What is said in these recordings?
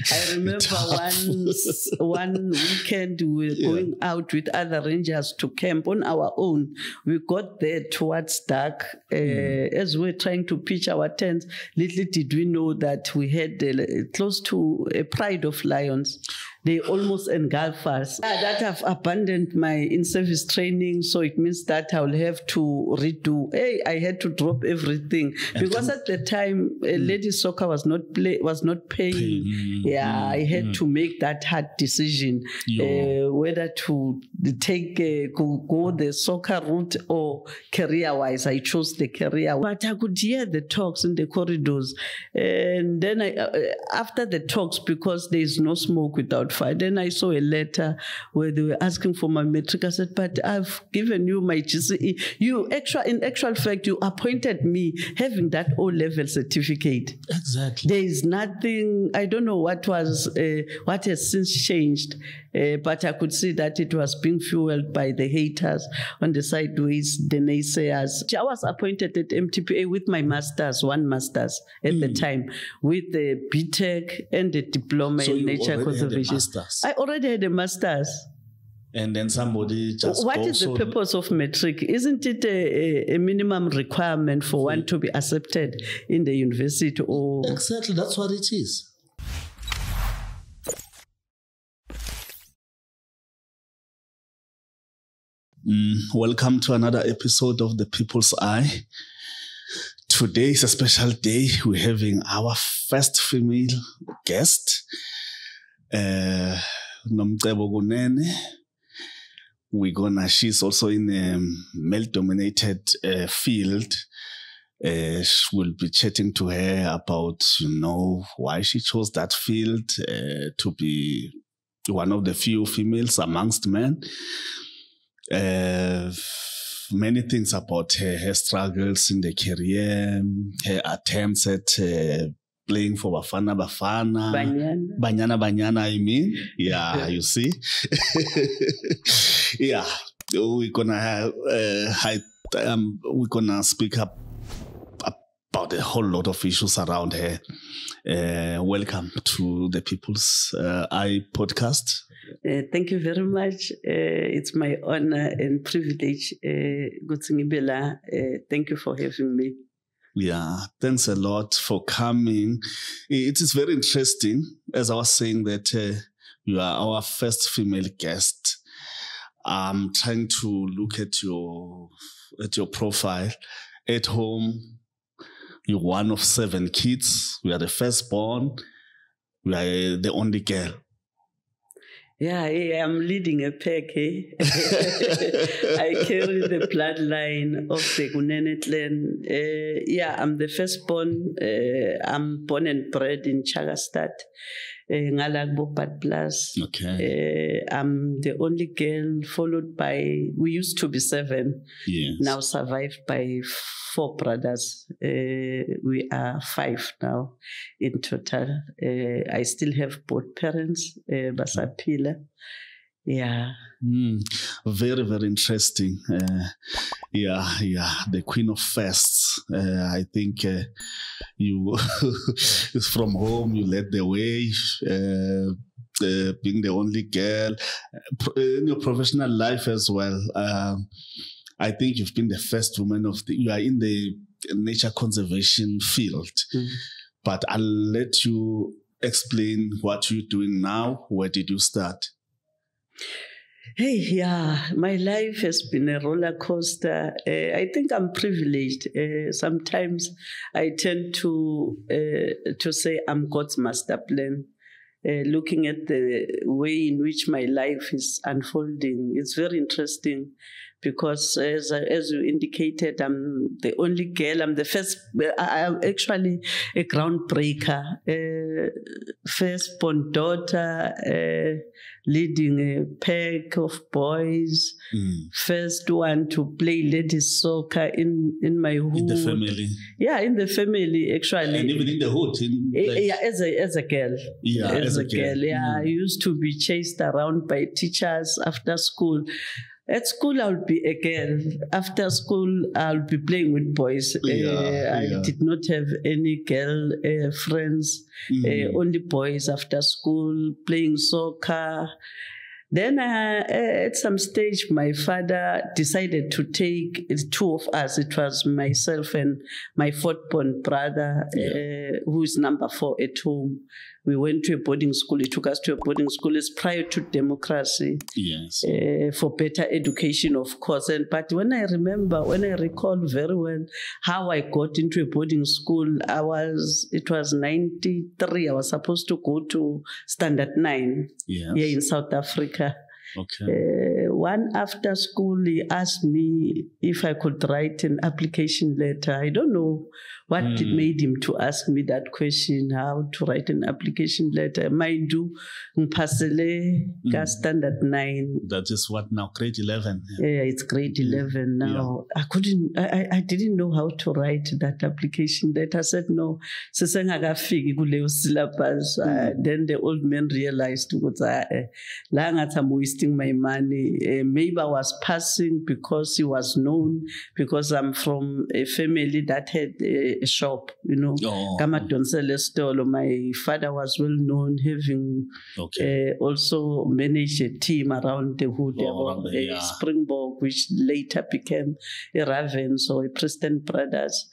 I remember one weekend we were going out with other rangers to camp on our own. We got there towards dark. As we were trying to pitch our tents, little did we know that we had close to a pride of lions. They almost engulf us. That I've abandoned my in-service training, so it means that I'll have to redo. I had to drop everything because at the time, ladies soccer was not paying. I had to make that hard decision whether to go the soccer route or career-wise. I chose the career, but I could hear the talks in the corridors, and then after the talks, because there is no smoke without fire, then I saw a letter where they were asking for my matric. I said, but I've given you my GCE. In actual fact, you appointed me having that O-level certificate. Exactly. There is nothing, I don't know what has since changed, but I could see that it was being fueled by the haters on the sideways, the naysayers. I was appointed at MTPA with my one master's at the time, with the BTech and the diploma in nature conservation. I already had a master's. And then somebody just... What is the purpose of matric? Isn't it a minimum requirement for one to be accepted in the university? Or exactly, that's what it is. Welcome to another episode of The People's Eye. Today is a special day. We're having our first female guest, Nomcebo Kunene. She's also in a male-dominated field. We'll be chatting to her about, why she chose that field to be one of the few females amongst men. Many things about her struggles in the career, her attempts at playing for Bafana, Banyana, I mean. Yeah, you see. Yeah, we're gonna speak up about a whole lot of issues around her. Welcome to the People's Eye podcast. Thank you very much. It's my honor and privilege. Thank you for having me. Yeah, thanks a lot for coming. It is very interesting, as I was saying, that you are our first female guest. I'm trying to look at your profile. At home, you're one of 7 kids. We are the firstborn. We are the only girl. Yeah, I'm leading a pack. I carry the bloodline of the Kunene clan. I'm the firstborn. I'm born and bred in Chagastad, Ngalagbo Bad Plus. Okay. I'm the only girl, followed by, we used to be 7, yes. Now survived by 4 brothers. We are 5 now in total. I still have both parents, Basapila. Yeah. Very, very interesting. The queen of firsts. I think you from home, you led the way, being the only girl. In your professional life as well, I think you've been the first woman you are in the nature conservation field. But I'll let you explain what you're doing now. Where did you start? My life has been a roller coaster. I think I'm privileged. Sometimes I tend to say I'm God's master plan. Looking at the way in which my life is unfolding, it's very interesting. Because as you indicated, I'm the only girl. I'm the first. I'm actually a groundbreaker. Firstborn daughter, leading a pack of boys. First one to play ladies soccer in my hood. In the family. Yeah, in the family actually. And even in the hood. As a girl. Yeah, as a girl. Yeah, I used to be chased around by teachers after school. At school, I'll be a girl. After school, I'll be playing with boys. I did not have any girl friends, only boys after school, playing soccer. Then at some stage, my father decided to take two of us. It was myself and my fourth-born brother, who is number 4 at home. We went to a boarding school. He took us to a boarding school. It's prior to democracy. Yes. For better education, of course. But when I recall very well how I got into a boarding school, it was 93. I was supposed to go to Standard 9 here in South Africa. Okay. One after school, he asked me if I could write an application letter. I don't know what made him to ask me that question, how to write an application letter. Mind you, Mpasele Standard 9. That is what now, grade 11? Yeah, it's grade 11 now. Yeah. I didn't know how to write that application letter. I said, no, syllabus. Then the old man realized, I'm wasting my money. Maybe I was passing because he was known, because I'm from a family that had a shop, Kamadonsele store. My father was well known, having also managed a team around the hood, Springbok, which later became a Ravens or a Preston Brothers.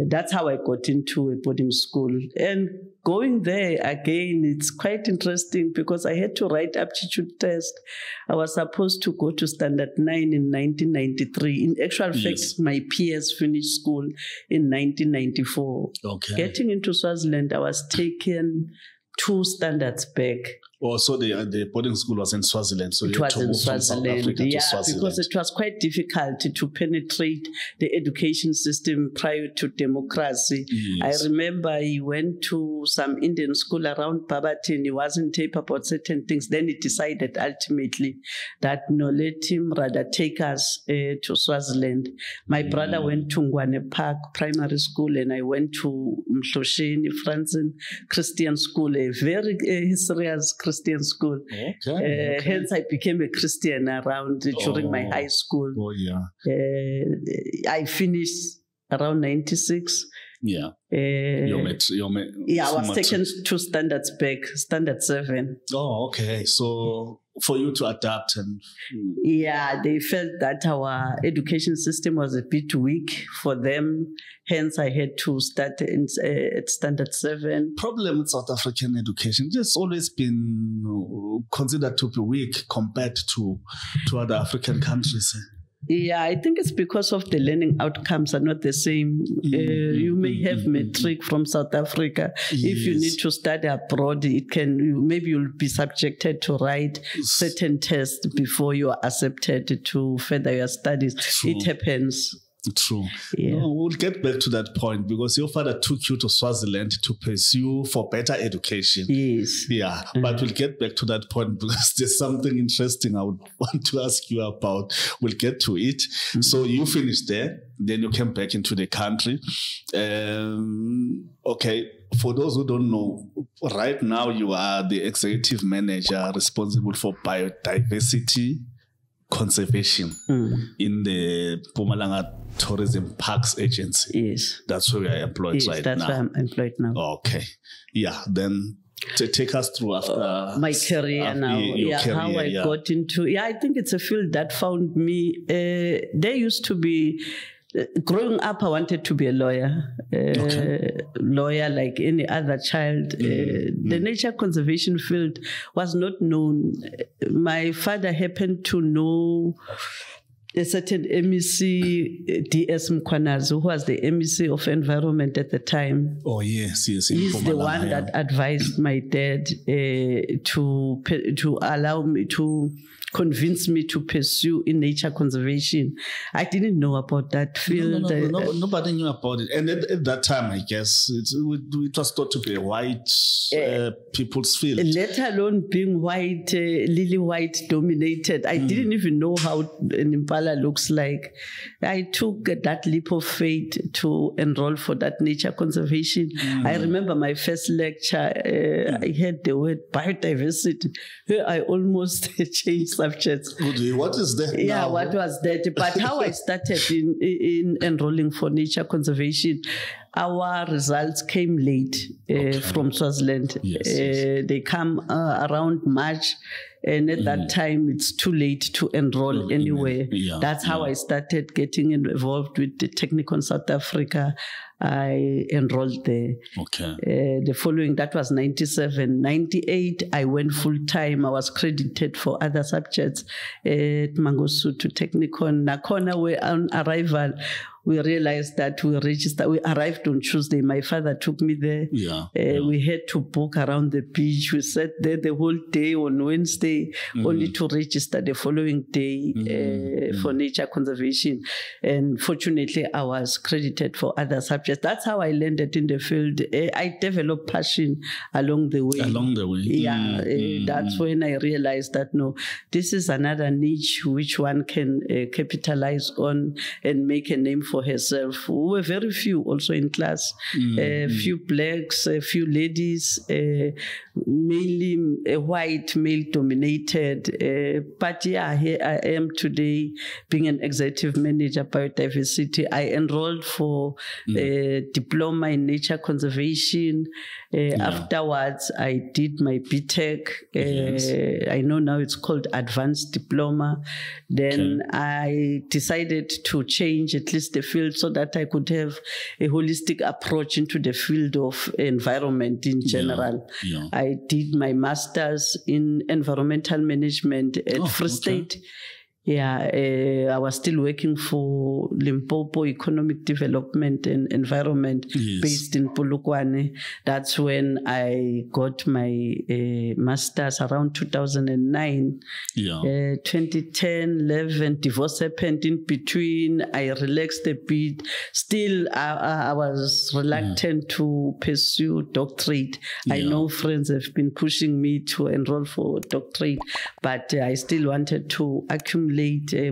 That's how I got into a boarding school. And going there again, it's quite interesting because I had to write aptitude test. I was supposed to go to Standard 9 in 1993. In actual fact, my peers finished school in 1994. Okay. Getting into Swaziland, I was taken 2 standards back. Oh, so the boarding school was in Swaziland. So it was in Swaziland, because it was quite difficult to penetrate the education system prior to democracy. Yes. I remember he went to some Indian school around Babatin. He wasn't tape about certain things. Then he decided ultimately that no, let him rather take us to Swaziland. My brother went to Ngwane Park Primary School, and I went to Mhlosheni Franzen Christian School, a very serious Christian school. Okay. Hence, I became a Christian around during my high school. Oh, yeah. I finished around 96. Yeah. I was taken 2 standards back, Standard 7. Oh, okay. So for you to adapt and... Yeah, they felt that our education system was a bit weak for them. Hence, I had to start at Standard 7. Problem with South African education, it's always been considered to be weak compared to other African countries. Yeah, I think it's because of the learning outcomes are not the same. You may have matric from South Africa. If you need to study abroad, maybe you'll be subjected to write certain tests before you are accepted to further your studies. True. It happens. True. Yeah. No, we'll get back to that point because your father took you to Swaziland to pursue for better education. Yes. Yeah, but we'll get back to that point because there's something interesting I would want to ask you about. We'll get to it. So you finished there, then you came back into the country. Okay, for those who don't know, right now you are the executive manager responsible for biodiversity conservation in the Mpumalanga Tourism Parks Agency. Yes. That's where we are employed right now. That's where I'm employed now. Okay. Yeah. Then to take us through after my career now. How I got into. I think it's a field that found me. There used to be. Growing up, I wanted to be a lawyer. Lawyer like any other child. The nature conservation field was not known. My father happened to know a certain MEC, DS Mkwanazi, who was the MEC of Environment at the time. Oh, yes. He's the one that advised my dad to allow me to convince me to pursue in nature conservation. I didn't know about that field. Nobody knew about it. And at that time, I guess, it was thought to be a white people's field. Let alone being white, lily white dominated. I didn't even know how in Mpumalanga color looks like. I took that leap of faith to enroll for that nature conservation. I remember my first lecture, I heard the word biodiversity. I almost changed subjects. What is that? Yeah, now? what was that? But how I started in enrolling for nature conservation, our results came late from Swaziland. Yes, They come around March, and at that time, it's too late to enroll anywhere. That's how I started getting involved with the Technikon South Africa. I enrolled there. Okay. The following, that was 97. 98, I went full-time. I was credited for other subjects at Mangosuthu Technikon. Nakona, where on arrival, we realized that we arrived on Tuesday. My father took me there. We had to book around the beach. We sat there the whole day on Wednesday, only to register the following day for nature conservation. And fortunately, I was credited for other subjects. That's how I landed in the field. I developed passion along the way. Along the way. That's when I realized that, no, this is another niche which one can capitalize on and make a name for herself. We were very few also in class, few blacks, a few ladies, mainly white, male-dominated. But yeah, here I am today being an executive manager biodiversity. I enrolled for a diploma in nature conservation. Afterwards, I did my BTech. I know now it's called advanced diploma. Then I decided to change at least the field so that I could have a holistic approach into the field of environment in general. I did my master's in environmental management at Free State. I was still working for Limpopo Economic Development and Environment based in Polokwane. That's when I got my master's around 2009. 2010, 11, divorce happened in between. I relaxed a bit. Still, I was reluctant to pursue doctorate. I know friends have been pushing me to enroll for doctorate, but I still wanted to accumulate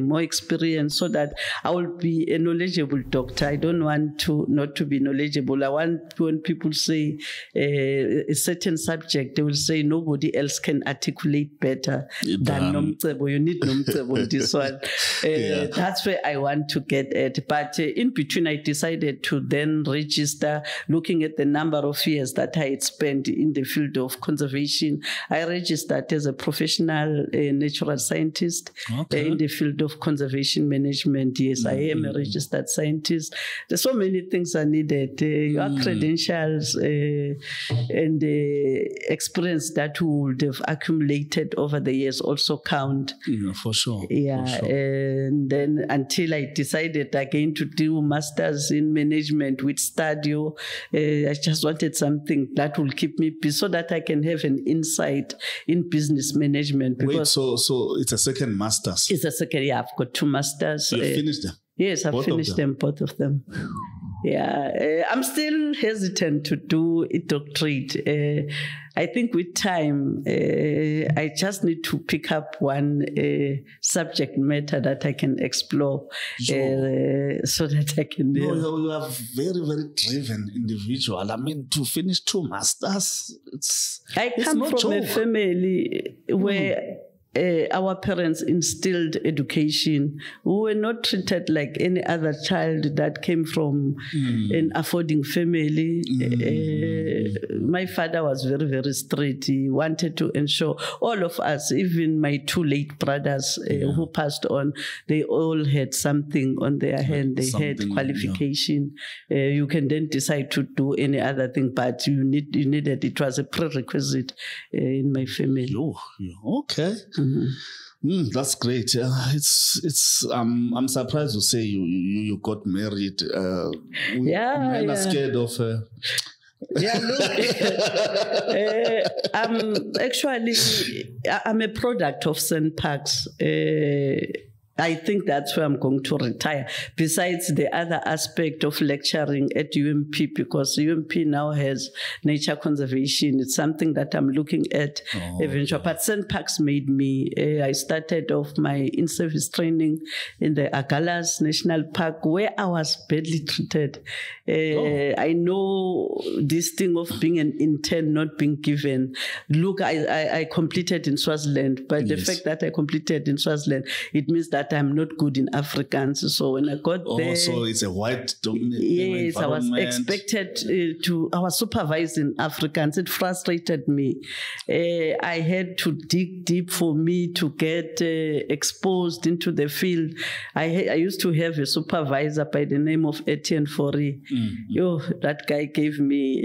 more experience so that I will be a knowledgeable doctor. I don't want to not to be knowledgeable. I want, when people say a certain subject, they will say nobody else can articulate better than Nomcebo. You need Nomcebo in this one. That's where I want to get at. But in between, I decided to then register, looking at the number of years that I had spent in the field of conservation. I registered as a professional natural scientist in the field of conservation management. Yes, I am a registered scientist. There's so many things are needed. Your credentials and the experience that we would have accumulated over the years also count. For sure. And then until I decided again to do masters in management with Stadio, I just wanted something that will keep me busy so that I can have an insight in business management. Wait, so it's a second master's? It's a second, I've got 2 masters. You finished them? Yes, I've finished them, both of them. I'm still hesitant to do a doctorate. I think with time, I just need to pick up one subject matter that I can explore so that I can... You are very, very driven individual. I mean, to finish 2 masters, I come from a family where our parents instilled education. We were not treated like any other child that came from an affording family. My father was very, very strict. He wanted to ensure all of us, even my 2 late brothers who passed on, they all had something on their hand. They had qualification. You can then decide to do any other thing, but you needed, it was a prerequisite in my family. Okay. That's great. I'm surprised to say you got married. Men are scared of. I'm a product of St. Parks. I think that's where I'm going to retire. Besides the other aspect of lecturing at UMP, because UMP now has nature conservation. It's something that I'm looking at eventually. But St. Parks made me. I started off my in-service training in the Agalas National Park, where I was badly treated. I know this thing of being an intern, not being given. Look, I completed in Swaziland, but the fact that I completed in Swaziland, it means that I'm not good in Afrikaans. So when I got there... so it's a white-dominated Yes, I was environment. expected I was supervised in Afrikaans. It frustrated me. I had to dig deep for me to get exposed into the field. I used to have a supervisor by the name of Etienne Fori. That guy gave me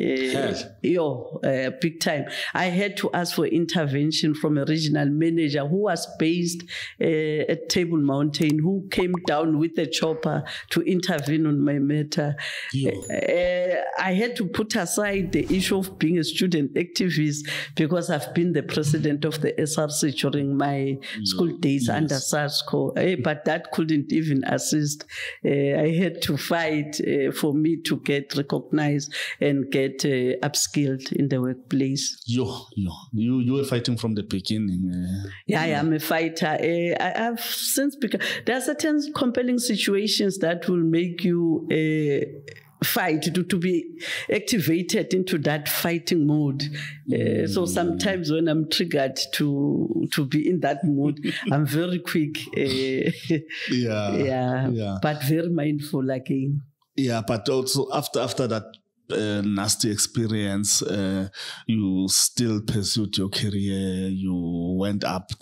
big time. I had to ask for intervention from a regional manager who was based at Table Mountain, who came down with a chopper to intervene on my matter. I had to put aside the issue of being a student activist because I've been the president of the SRC during my school days under SASCO, but that couldn't even assist. I had to fight for me to get recognized and get upskilled in the workplace. You were fighting from the beginning. I am a fighter. I've since become. There are certain compelling situations that will make you fight, to be activated into that fighting mode. So sometimes when I'm triggered to be in that mood, I'm very quick. But very mindful again. Yeah, but also after that nasty experience, you still pursued your career, you went up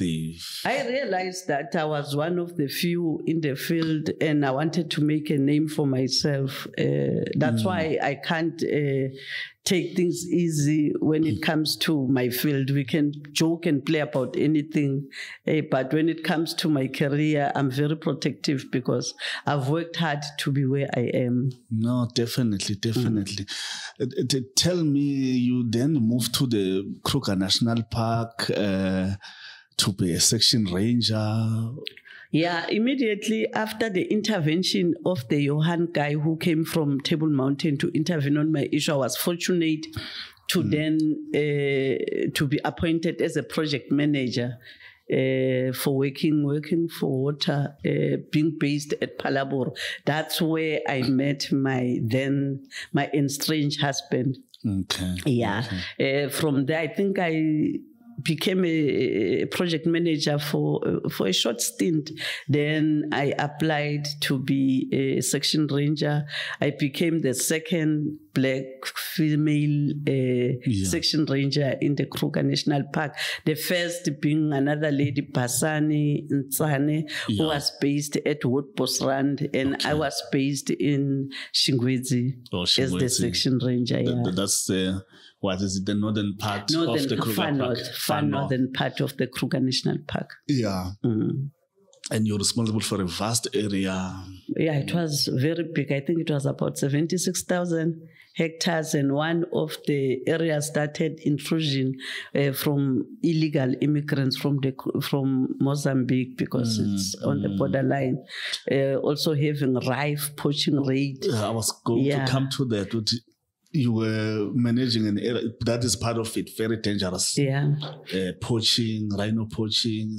I realized that I was one of the few in the field and I wanted to make a name for myself. That's why I can't take things easy when it comes to my field. We can joke and play about anything, but when it comes to my career, I'm very protective because I've worked hard to be where I am. No, definitely. Tell me, you then moved to the Kruger National Park to be a section ranger. Yeah, immediately after the intervention of the Johan guy who came from Table Mountain to intervene on my issue, I was fortunate to then to be appointed as a project manager for working for water, being based at Palabor. That's where I met my estranged husband. From there, I think I became a project manager for a short stint. Then I applied to be a section ranger. I became the second black female section ranger in the Kruger National Park. The first being another lady, Basani Ntsane, who was based at Woodbosrand, and I was based in Shingwedzi as the section ranger. That's the... What is it? The northern part of the Kruger Park? Far northern part of the Kruger National Park. Yeah. And you're responsible for a vast area. Yeah, it was very big. I think it was about 76,000 hectares, and one of the areas that had intrusion from illegal immigrants from Mozambique, because it's on the borderline. Also having rife poaching rate. I was going to come to that. You were managing an area that is part of it, very dangerous. Poaching, rhino poaching,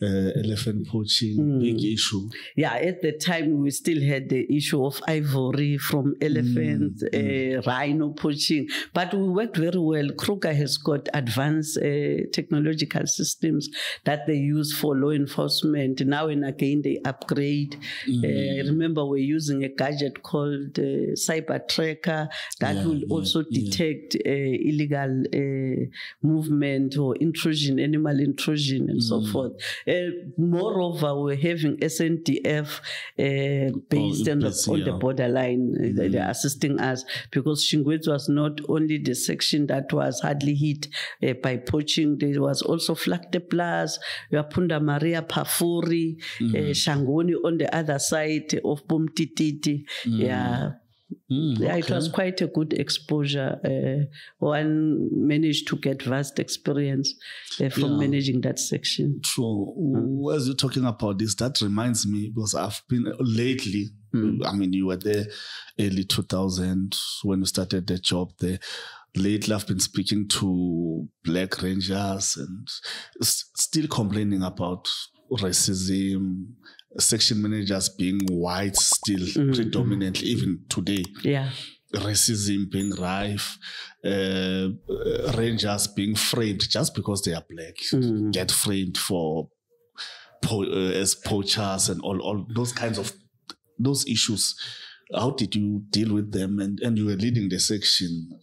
elephant poaching, big issue. Yeah, at the time we still had the issue of ivory from elephants, rhino poaching, but we worked very well. Kruger has got advanced technological systems that they use for law enforcement. Now and again they upgrade. I remember we're using a gadget called Cyber Tracker that will also detect illegal movement or intrusion, animal intrusion and so forth. Moreover, we're having SNDF based on the borderline. They're assisting us because Shingwedzi was not only the section that was hardly hit by poaching, there was also Flagte Plus, Punda Maria Pafuri, Shangoni on the other side of Bomtititi. Yeah, it was quite a good exposure. One managed to get vast experience from managing that section. True. As you're talking about this, that reminds me, because I've been lately, I mean, you were there early 2000 when you started the job there. Lately, I've been speaking to Black Rangers and still complaining about racism, section managers being white still predominantly, even today. Yeah. Racism being rife, rangers being framed just because they are black, get framed for as poachers and all those kinds of those issues. How did you deal with them? And you were leading the section.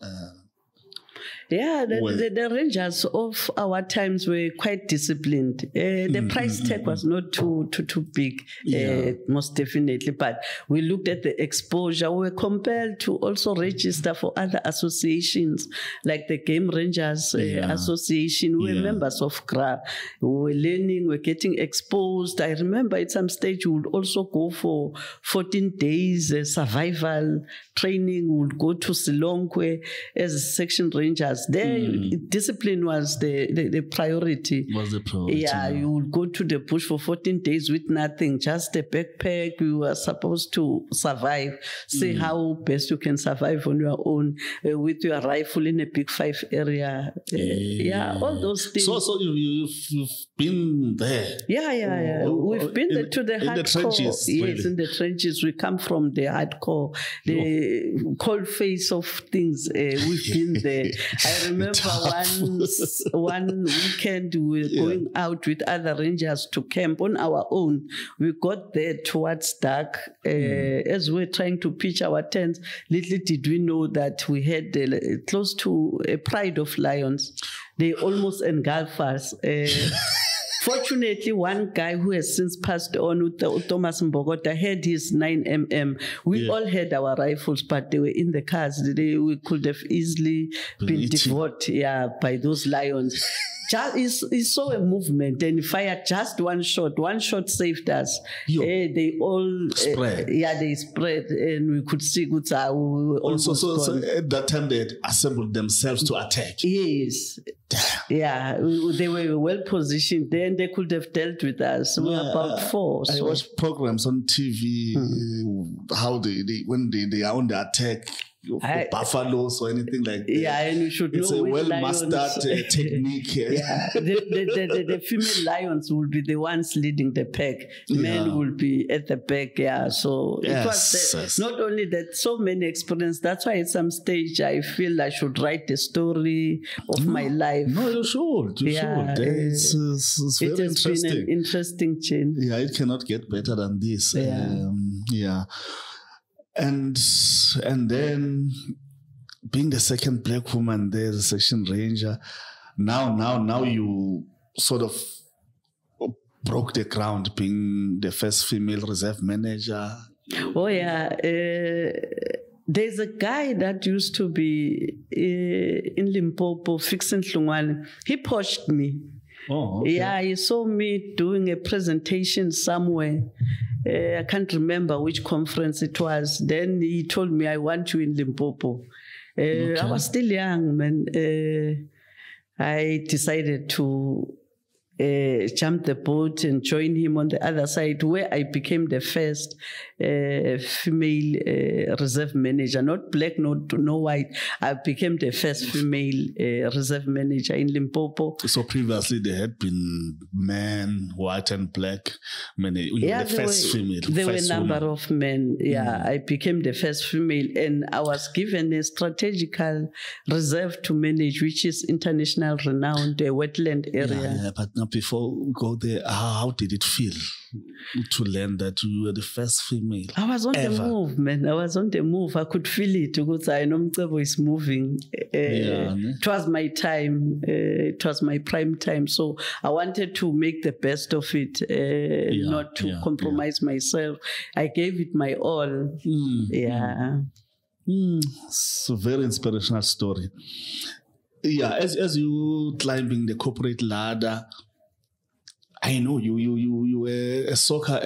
Yeah, the rangers of our times were quite disciplined. The price tag was not too big, most definitely. But we looked at the exposure. We were compelled to also register for other associations, like the Game Rangers Association. We were members of GRA. We were learning, we were getting exposed. I remember at some stage we would also go for 14 days survival training. We would go to Silongwe as section rangers. There, discipline was the priority. Yeah, you would go to the bush for 14 days with nothing, just a backpack. You were supposed to survive, see how best you can survive on your own with your rifle in a big 5 area. All those things. So you've been there. Yeah. We've been there to the hardcore. In the trenches. Yes, in the trenches. We come from the hardcore, the cold face of things. We've been there. I remember one weekend we were going out with other rangers to camp on our own. We got there towards dark. As we were trying to pitch our tents, little did we know that we had close to a pride of lions. They almost engulfed us. Fortunately, one guy who has since passed on, Thomas Mbogota, had his 9mm. We all had our rifles, but they were in the cars. We could have easily been devoured by those lions. He saw a movement and fired just one shot. One shot saved us. They all spread. They spread, and we could see good. So at that time they had assembled themselves to attack. Yes. Damn. Yeah, they were well positioned. Then they could have dealt with us. We were about 4. I watched programs on TV how when they are on the attack. Buffaloes or anything like that. Yeah, and you should it's know a well-mastered technique. The female lions will be the ones leading the pack. Men will be at the back. Yeah, so it was not only that, so many experiences. That's why at some stage I feel I should write the story of my life. No, you should. You should. It's very interesting. Been an interesting change. Yeah, it cannot get better than this. And then being the second black woman there, the section ranger, now you sort of broke the ground being the first female reserve manager. Oh yeah, there's a guy that used to be in Limpopo, Fixing Hlungwane. He poached me. Oh, okay. Yeah, he saw me doing a presentation somewhere. I can't remember which conference it was. Then he told me, I want you in Limpopo. I was still young, man. I decided to jump the boat and join him on the other side, where I became the first female reserve manager. Not black, no white. I became the first female reserve manager in Limpopo. So previously there had been men, white and black, the first female. There were a number of men. Yeah, I became the first female, and I was given a strategical reserve to manage, which is international renowned wetland area. Yeah, but now before we go there, how did it feel to learn that you were the first female? I was on the move, man. I was on the move. I could feel it because I know Nomcebo is moving. It was my time. It was my prime time. So I wanted to make the best of it, not to compromise myself. I gave it my all. It's a very inspirational story. Yeah, as you climbing the corporate ladder, I know you were a soccer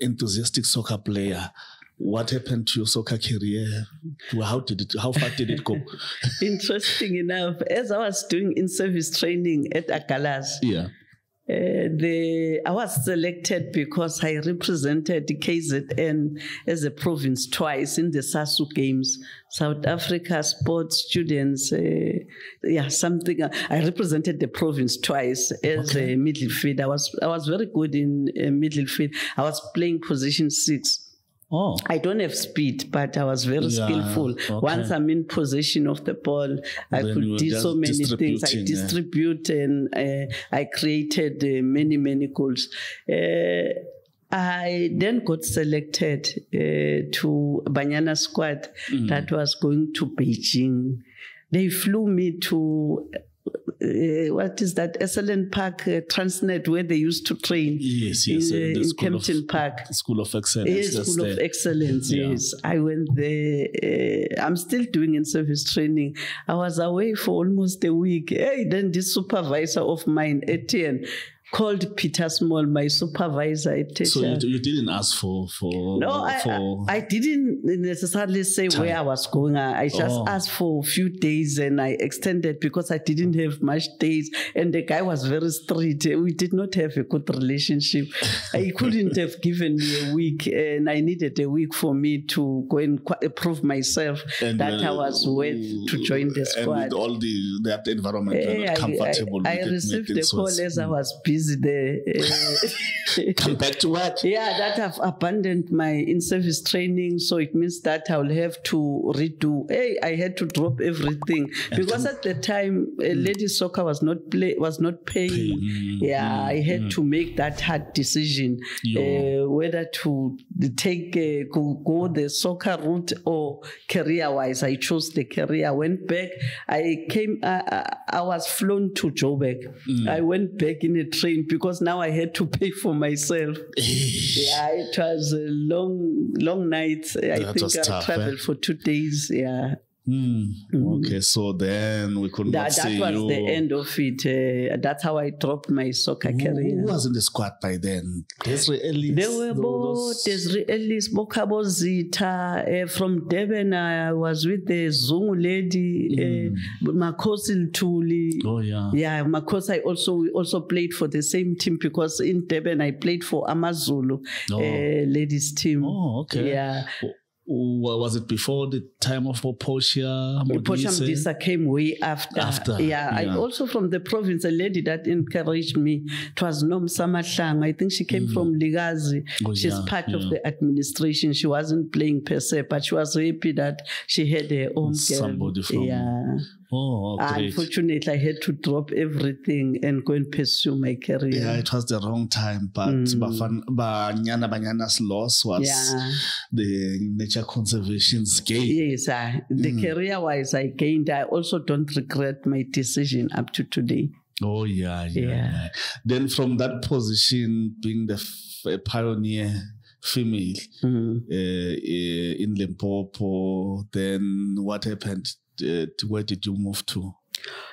enthusiastic soccer player. what happened to your soccer career? How far did it go? Interesting enough, as I was doing in-service training at Agalas, I was selected because I represented KZN as a province twice in the SASU Games, South Africa Sports Students. Something. I represented the province twice as a midfield. I was very good in midfield. I was playing position 6. Oh. I don't have speed, but I was very skillful. Okay. Once I'm in possession of the ball, I could do so many things. I distribute and I created many goals. I then got selected to Banyana squad that was going to Beijing. They flew me to what is that? Excellent Park, Transnet, where they used to train. Yes, in Kempton Park. School of Excellence. Yes, School of Excellence, yes. I went there. I'm still doing in-service training. I was away for almost a week. Then this supervisor of mine, Etienne, called Peter Small, my supervisor at teacher. So you didn't ask for No, I didn't necessarily say time. Where I was going. I just asked for a few days and I extended because I didn't have much days. And the guy was very strict. We did not have a good relationship. He couldn't have given me a week, and I needed a week for me to go and prove myself and that I was worth to join the squad. And with all that environment, not comfortable. I received the call as I was busy there. Come back to what? Yeah, that I've abandoned my in-service training, so it means that I'll have to redo. I had to drop everything because at the time, ladies soccer was not paying. I had to make that hard decision whether to take go the soccer route or career-wise. I chose the career. I went back. I was flown to Joburg. I went back in a train because now I had to pay for myself. It was a long night. I think I traveled for 2 days. Okay, so then we could not see you. That was the end of it. That's how I dropped my soccer career. Who was in the squad by then? Desiree Ellis? There were both Desiree Ellis, Bokabo Zita. From Durban, I was with the Zungu lady, Makosi Ntuli. Oh, yeah. Yeah, Makosi, we also played for the same team because in Durban, I played for Amazulu ladies team. Oh, okay. Yeah. Was it before the time of Portia Modisa came way after. I also from the province, a lady that encouraged me. It was Nomcebo. I think she came from Ligazi. She's part of the administration. She wasn't playing per se, but she was happy that she had her own somebody girl. From great. Unfortunately, I had to drop everything and go and pursue my career. Yeah, it was the wrong time, but Banyana's loss was the nature conservation's gain. Yes, the career-wise I gained. I also don't regret my decision up to today. Oh, yeah. Then from that position, being the pioneer female in Limpopo, then what happened? Where did you move to?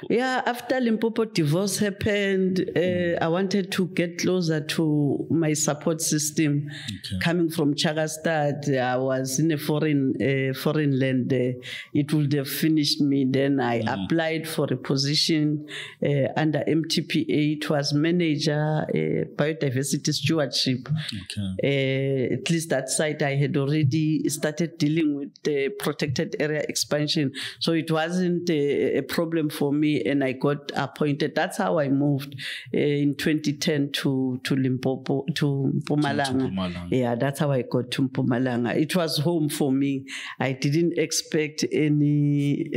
Yeah, after Limpopo divorce happened, I wanted to get closer to my support system. Coming from Chagastad, I was in a foreign land. It would have finished me. Then I applied for a position under MTPA. It was manager, biodiversity stewardship. At least that side I had already started dealing with the protected area expansion. So it wasn't a problem for me, and I got appointed. That's how I moved in 2010 to Limpopo, to Mpumalanga. Yeah, that's how I got to Mpumalanga. It was home for me. I didn't expect any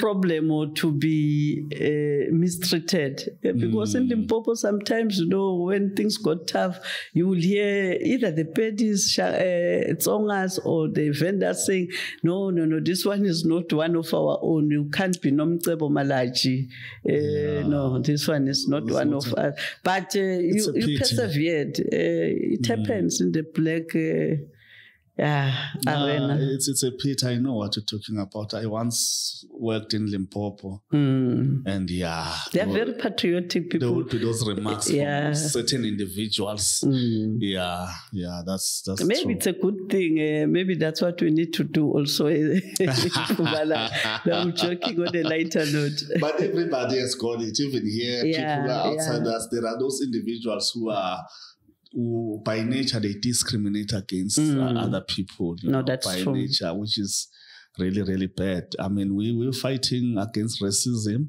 problem or to be mistreated, because in Limpopo sometimes, when things got tough, you will hear either the paddies, tsongas, or the vendors saying, no, this one is not one of our own. You can't be Nomcebo Malachi. No, this one is not one of us. But you persevered. It happens in the black arena. It's a pit. I know what you're talking about. I once worked in Limpopo, and they're very patriotic people. There would be those remarks from certain individuals. That's maybe true. It's a good thing. Maybe that's what we need to do also. I'm joking on a lighter note. But everybody has got it. Even here, people are outside us. There are those individuals who by nature they discriminate against other people. That's by true. nature, which is really, really bad. I mean, we're fighting against racism,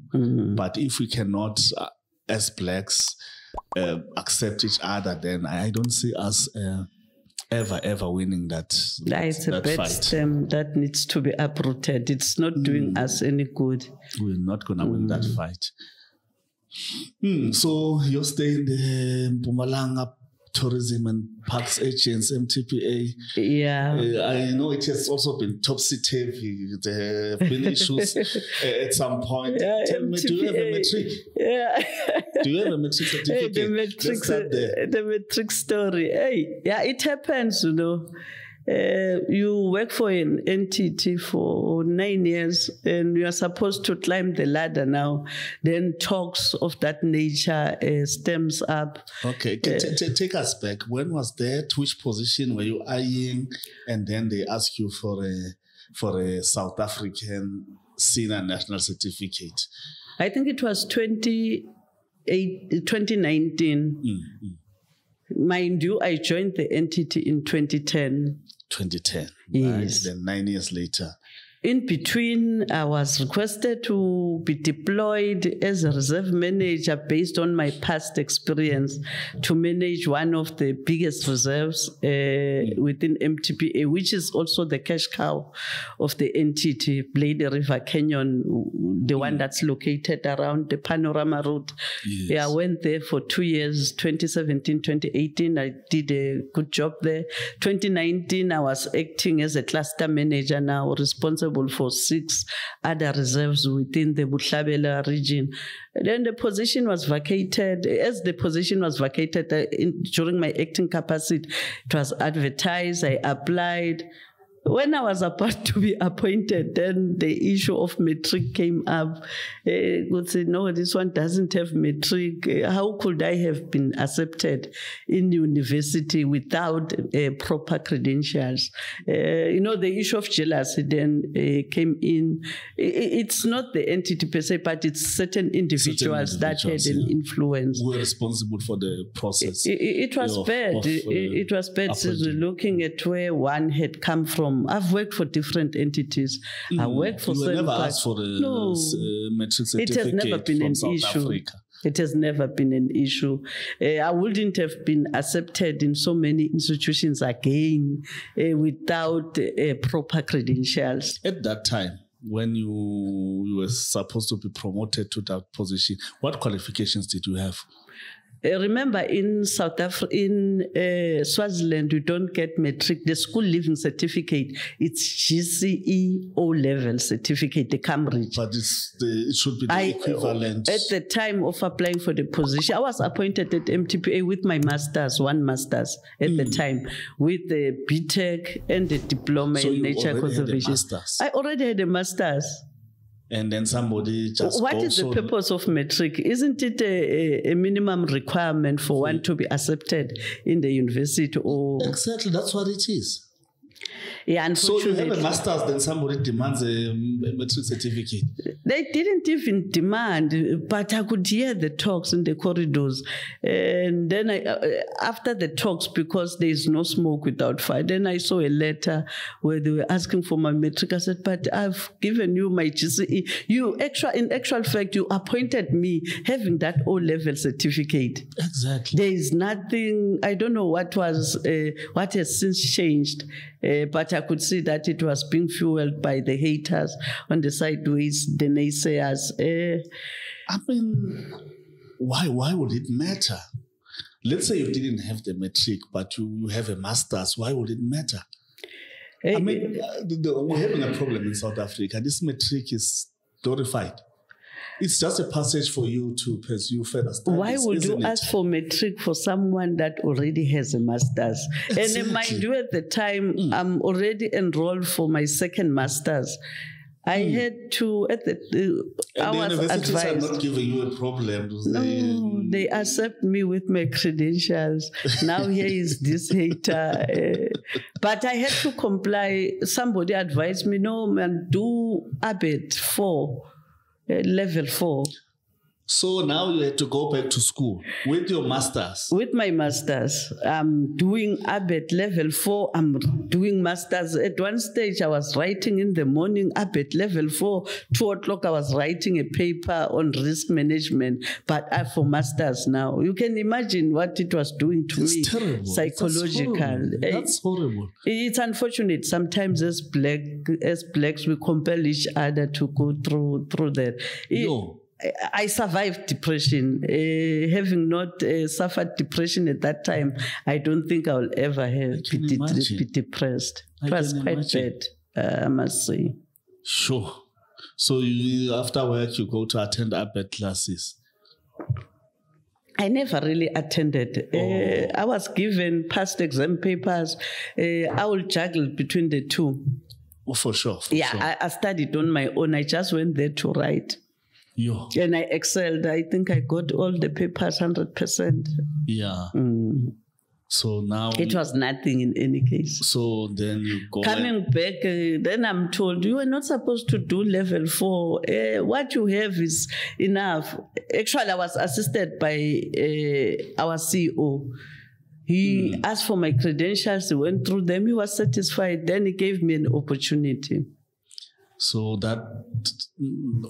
but if we cannot, as blacks, accept each other, then I don't see us ever winning that it's a bad fight. stem that needs to be uprooted. It's not doing us any good. We're not going to win that fight. So you're staying in the Mpumalanga Tourism and Parks Agents, MTPA. I know it has also been topsy-turvy. There have been issues at some point. Tell me, do you have a matric? Do you have a matric certificate? The matric story. It happens, You work for an entity for 9 years and you are supposed to climb the ladder now. Then talks of that nature stems up. Okay, take us back. When was that? Which position were you eyeing? And then they ask you for a South African senior national certificate. I think it was 2019. Mind you, I joined the entity in 2010. 2010. Yes. Right? Then 9 years later. In between, I was requested to be deployed as a reserve manager based on my past experience to manage one of the biggest reserves within MTPA, which is also the cash cow of the entity, Blade River Canyon, the one that's located around the Panorama Road. Yes. I went there for 2 years, 2017, 2018. I did a good job there. 2019, I was acting as a cluster manager now, responsible for 6 other reserves within the Buhlabela region. Then the position was vacated. As the position was vacated during my acting capacity, it was advertised, I applied. When I was about to be appointed, then the issue of matric came up. Would say, no, this one doesn't have matric. How could I have been accepted in university without proper credentials? The issue of jealousy then came in. It's not the entity per se, but it's certain individuals that had an influence. Who were responsible for the process. It was bad. It was bad. So looking at where one had come from. I've worked for different entities. I worked for. You were never asked for a matric certificate. It has never been an issue. It has never been an issue. I wouldn't have been accepted in so many institutions again without proper credentials. At that time, when you were supposed to be promoted to that position, what qualifications did you have? Remember, in South Africa, in Swaziland, you don't get matric. The school living certificate, it's GCE O-level certificate, the Cambridge. But it should be the equivalent. At the time of applying for the position, I was appointed at MTPA with my master's, one master's at the time, with the BTech and the diploma in nature conservation. I already had a master's. And then somebody just What is the purpose of matric? Isn't it a minimum requirement for one to be accepted in the university? Or exactly, that's what it is. Yeah, unfortunately. So you have a master's, then somebody demands a matric certificate. They didn't even demand, but I could hear the talks in the corridors. And then after the talks, because there is no smoke without fire, then I saw a letter where they were asking for my matric. I said, but I've given you my GCE. In actual fact, you appointed me having that O-level certificate. Exactly. There is nothing, I don't know what has since changed. But I could see that it was being fueled by the haters on the sideways, the naysayers. I mean, why would it matter? Let's say you didn't have the matric, but you have a master's. Why would it matter? I mean, we're having a problem in South Africa. This matric is glorified. It's just a passage for you to pursue further studies. Why would you ask for matric for someone that already has a master's? Exactly. And mind you, at the time, I'm already enrolled for my second master's. I had to, I was advised. Are not giving you a problem. No, they accept me with my credentials. Now here is this hater. But I had to comply. Somebody advised me, no, man, do ABET 4, level 4. So now you had to go back to school with your master's? With my master's. I'm doing ABET level 4. I'm doing master's. At one stage, I was writing in the morning, ABET level 4. 2 o'clock, I was writing a paper on risk management, but for master's now. You can imagine what it was doing to me. Terrible. Psychological. That's horrible. It's unfortunate. Sometimes as blacks, we compel each other to go through that. I survived depression. Having not suffered depression at that time, I don't think I will ever be depressed. It was quite bad, I must say. Sure. So after work, you go to attend ABET classes? I never really attended. I was given past exam papers. I will juggle between the two. Oh, for sure. I studied on my own. I just went there to write. And I excelled. I think I got all the papers 100%. Yeah. So now... It was nothing in any case. So then you go... Coming back, then I'm told, you are not supposed to do level 4. What you have is enough. Actually, I was assisted by our CEO. He asked for my credentials. He went through them. He was satisfied. Then he gave me an opportunity. So that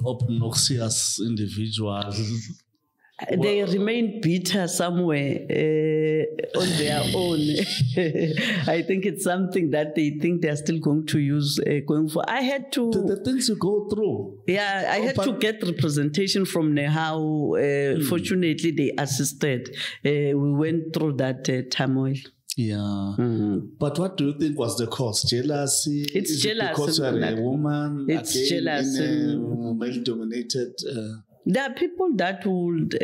obnoxious individual... They remain bitter somewhere on their own. I think it's something that they think they're still going to use going for. I had to... The things you go through. Yeah, I had to get representation from Nehau. Fortunately, they assisted. We went through that turmoil. Yeah. But what do you think was the cause? Jealousy? It's jealousy. Because you're a woman? It's jealousy. In a male-dominated... There are people that would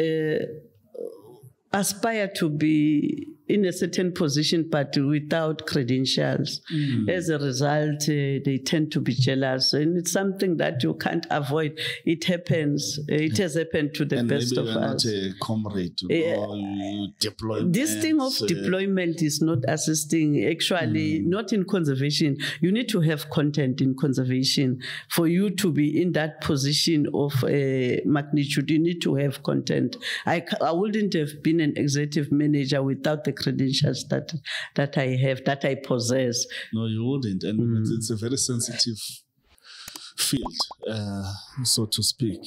aspire to be in a certain position, but without credentials. As a result, they tend to be jealous. And it's something that you can't avoid. It happens. It has happened to the best of us. Not a comrade or deployment. This thing of deployment is not assisting. Actually, not in conservation. You need to have content in conservation. For you to be in that position of magnitude, you need to have content. I wouldn't have been an executive manager without the credentials that I have, that I possess. No, you wouldn't. And it's a very sensitive field, so to speak.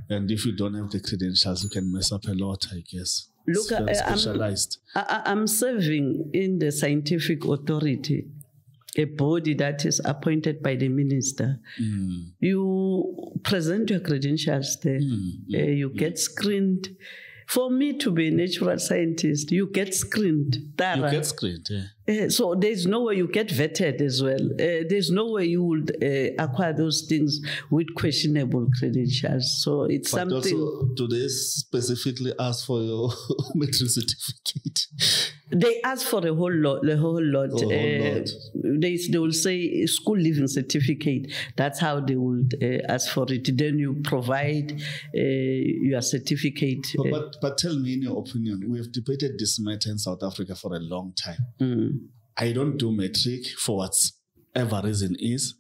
And if you don't have the credentials, you can mess up a lot, I guess. Look, specialized. I'm serving in the scientific authority, a body that is appointed by the minister. You present your credentials there. You get screened. For me to be a natural scientist, you get screened. You get screened, so there's no way you get vetted as well. There's no way you would acquire those things with questionable credentials. So it's something... Also, do they specifically ask for your matric certificate? They ask for a whole lot. They will say school living certificate. That's how they would ask for it. Then you provide your certificate. But tell me, in your opinion, we have debated this matter in South Africa for a long time. I don't do matric for whatever reason is.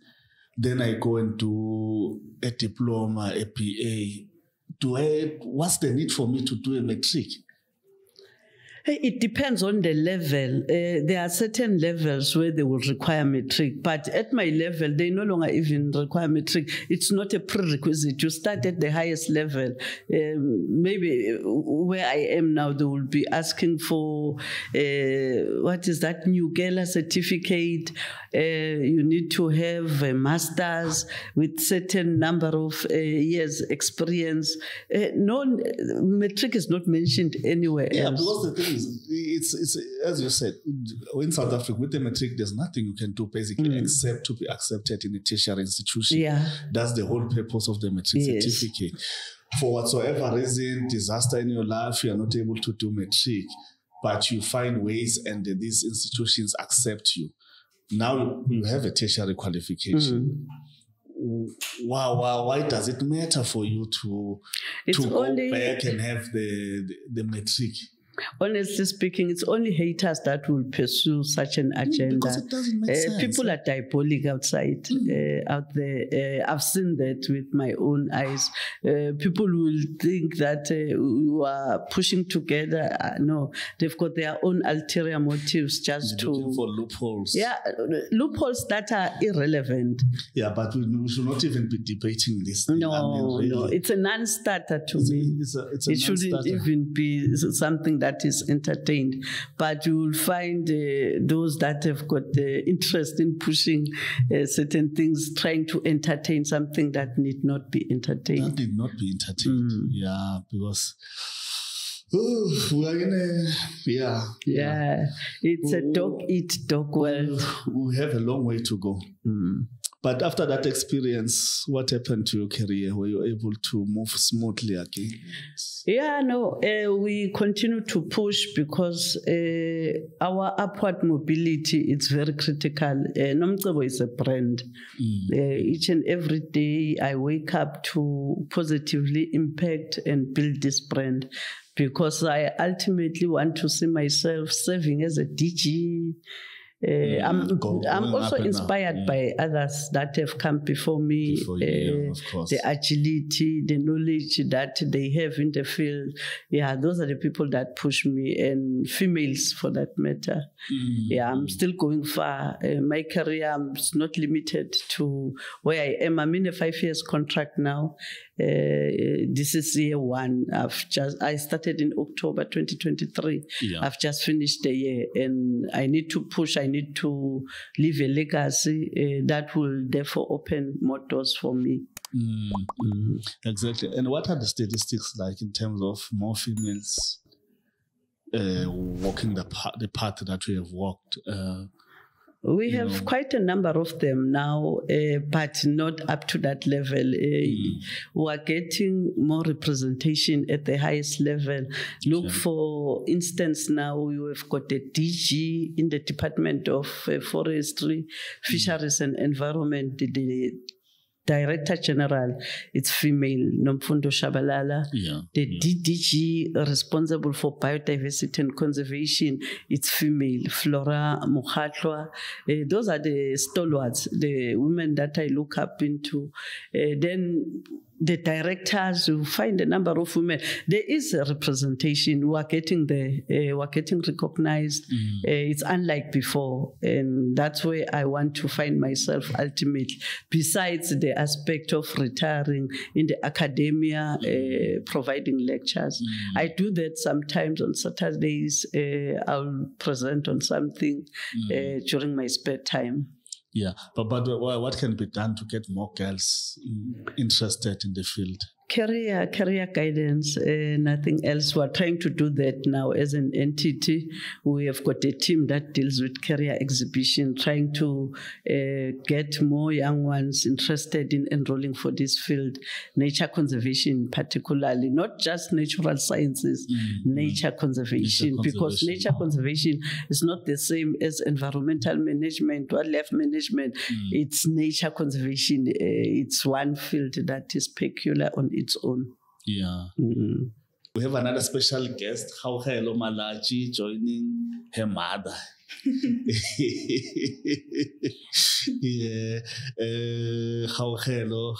Then I go and do a diploma, a PA. What's the need for me to do a matric? It depends on the level. There are certain levels where they will require matric, but at my level, they no longer even require matric. It's not a prerequisite. You start at the highest level. Maybe where I am now, they will be asking for, what is that, New Gala certificate. You need to have a master's with certain number of years experience. No, matric is not mentioned anywhere else. Yeah, because the thing is, it's as you said, in South Africa, with the matric, there's nothing you can do basically except to be accepted in a tertiary institution. Yeah. That's the whole purpose of the matric certificate. for whatsoever reason, disaster in your life, you are not able to do matric, but you find ways and these institutions accept you. Now you have a tertiary qualification. Why does it matter for you to go back and have the matric? Honestly speaking, it's only haters that will pursue such an agenda. Because it doesn't make sense. People are diabolic outside, out there. I've seen that with my own eyes. People will think that you are pushing together. No, they've got their own ulterior motives just You're looking for loopholes. Yeah, loopholes that are irrelevant. Yeah, but we should not even be debating this. No, no, it's a non-starter to me. It shouldn't even be something that is entertained, but you will find those that have got interest in pushing certain things, trying to entertain something that need not be entertained. That did not be entertained. Yeah, because we are in a it's a dog eat dog world. We have a long way to go. But after that experience, what happened to your career? Were you able to move smoothly again? Yeah, no, we continue to push because our upward mobility is very critical. Nomcebo is a brand. Each and every day I wake up to positively impact and build this brand, because I ultimately want to see myself serving as a DG. I'm also inspired by others that have come before me. Of course. The agility, the knowledge that they have in the field. Yeah, those are the people that push me, and females for that matter. Yeah, I'm still going far. My career is not limited to where I am. I'm in a 5 years contract now. This is year one. I started in October 2023. Yeah. I've just finished the year, and I need to push. I need to leave a legacy that will therefore open more doors for me. Exactly. And what are the statistics like in terms of more females walking the path that we have walked? We have quite a number of them now, but not up to that level. We are getting more representation at the highest level. Look, for instance, now we have got a DG in the Department of Forestry, Fisheries and Environment, the Director General, it's female, Nomfundo Shabalala. The DDG responsible for biodiversity and conservation, it's female, Flora Mukhatlwa. Those are the stalwarts, the women that I look up into. Then the directors, you find a number of women. There is a representation. We are getting recognized. It's unlike before, and that's where I want to find myself ultimately. Besides the aspect of retiring in the academia, providing lectures, I do that sometimes on Saturdays. I'll present on something during my spare time. Yeah, but what can be done to get more girls interested in the field? Career guidance, nothing else. We're trying to do that now as an entity. We have got a team that deals with career exhibition, trying to get more young ones interested in enrolling for this field, nature conservation particularly, not just natural sciences, nature conservation, because nature conservation is not the same as environmental management, wildlife management. It's nature conservation. It's one field that is peculiar on its own. Yeah. We have another special guest, Hauhelo Malachi, joining her mother. Yeah. Hauhelo.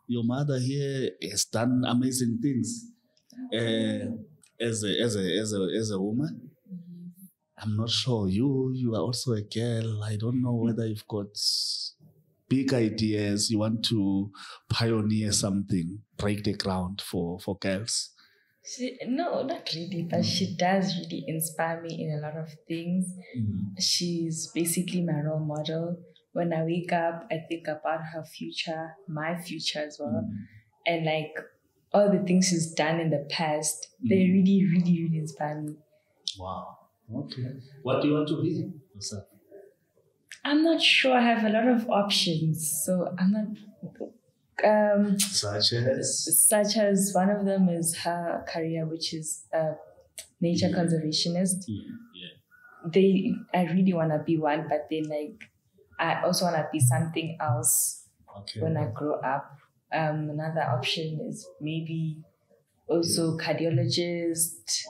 Your mother here has done amazing things. As a woman. I'm not sure. You are also a girl. I don't know whether you've got big ideas, you want to pioneer something, break the ground for girls? No, not really, but she does really inspire me in a lot of things. She's basically my role model. When I wake up, I think about her future, my future as well. And like all the things she's done in the past, they really, really, really inspire me. Wow. Okay. What do you want to be? What's up? I'm not sure. I have a lot of options, so I'm not. Such as one of them is her career, which is nature conservationist. I really want to be one, but then I also want to be something else when I grow up. Another option is maybe also cardiologist.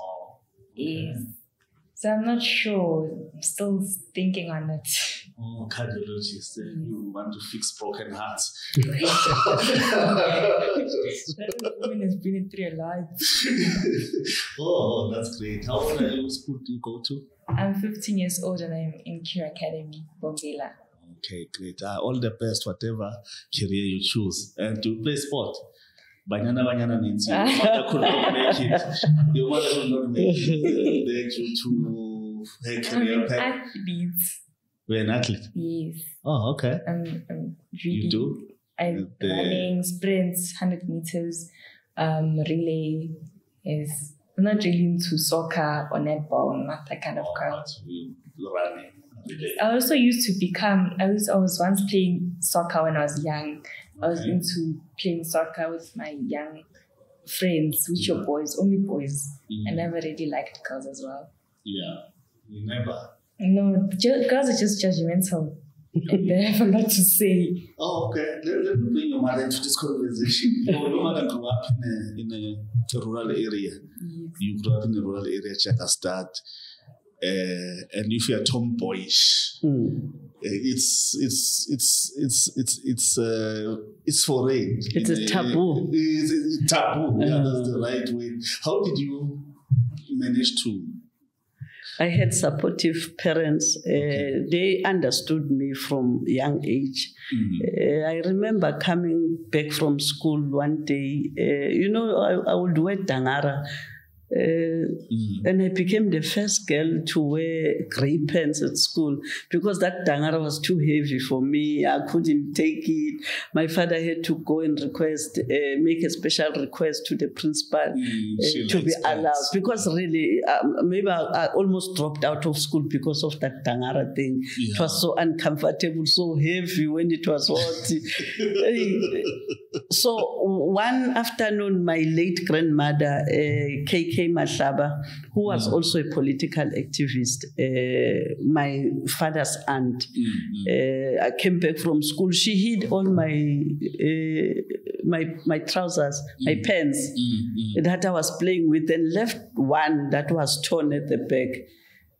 So I'm not sure. I'm still thinking on it. Oh, cardiologist. You want to fix broken hearts. That woman has been through a lot. Oh, that's great. How old are you? What school do you go to? I'm 15 years old and I'm in Cure Academy, Bombela. Okay, great. All the best, whatever career you choose. And to play sport. Banyana means your mother could not make it. Your mother could not make it due to her career path. I'm an athlete. You're an athlete? Yes. Oh, okay. I'm really, you do? Running, sprints, 100 meters, relay. Is I'm not really into soccer or netball, not that kind of girl. Running. I also used to I was once playing soccer when I was young. I was into playing soccer with my young friends, which were boys, only boys. I never really liked girls as well. Yeah, you never? No, girls are just judgmental. And they have a lot to say. Oh, okay. Let me bring your mother into this conversation. Your mother grew up in a rural area. Yes. You grew up in a rural area, Chakastad. And if you're tomboyish, it's foreign. It's a taboo. It's taboo. Yeah, that's the right way. How did you manage to? I had supportive parents. They understood me from young age. I remember coming back from school one day. I would wear dangara. And I became the first girl to wear grey pants at school because that dangara was too heavy for me. I couldn't take it. My father had to go and make a special request to the principal to be allowed. Because really, maybe I almost dropped out of school because of that dangara thing. Yeah. It was so uncomfortable, so heavy when it was hot. So one afternoon, my late grandmother, KK Mahlaba, who was also a political activist, my father's aunt. I came back from school. She hid all my trousers, my pants that I was playing with, and left one that was torn at the back.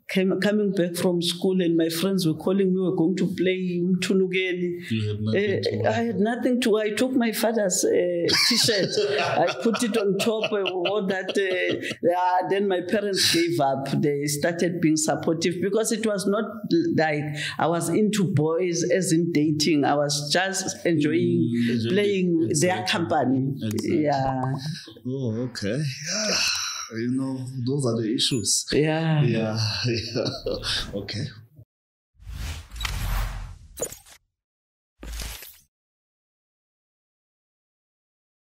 Coming back from school, and my friends were calling me, we were going to play Mtunugeni. I had nothing to. I took my father's t-shirt, I put it on top, I wore that. Then my parents gave up. They started being supportive because it was not like I was into boys as in dating. I was just enjoying playing their company. Exactly. Yeah. Oh, okay. Those are the issues. Yeah. Yeah. Okay.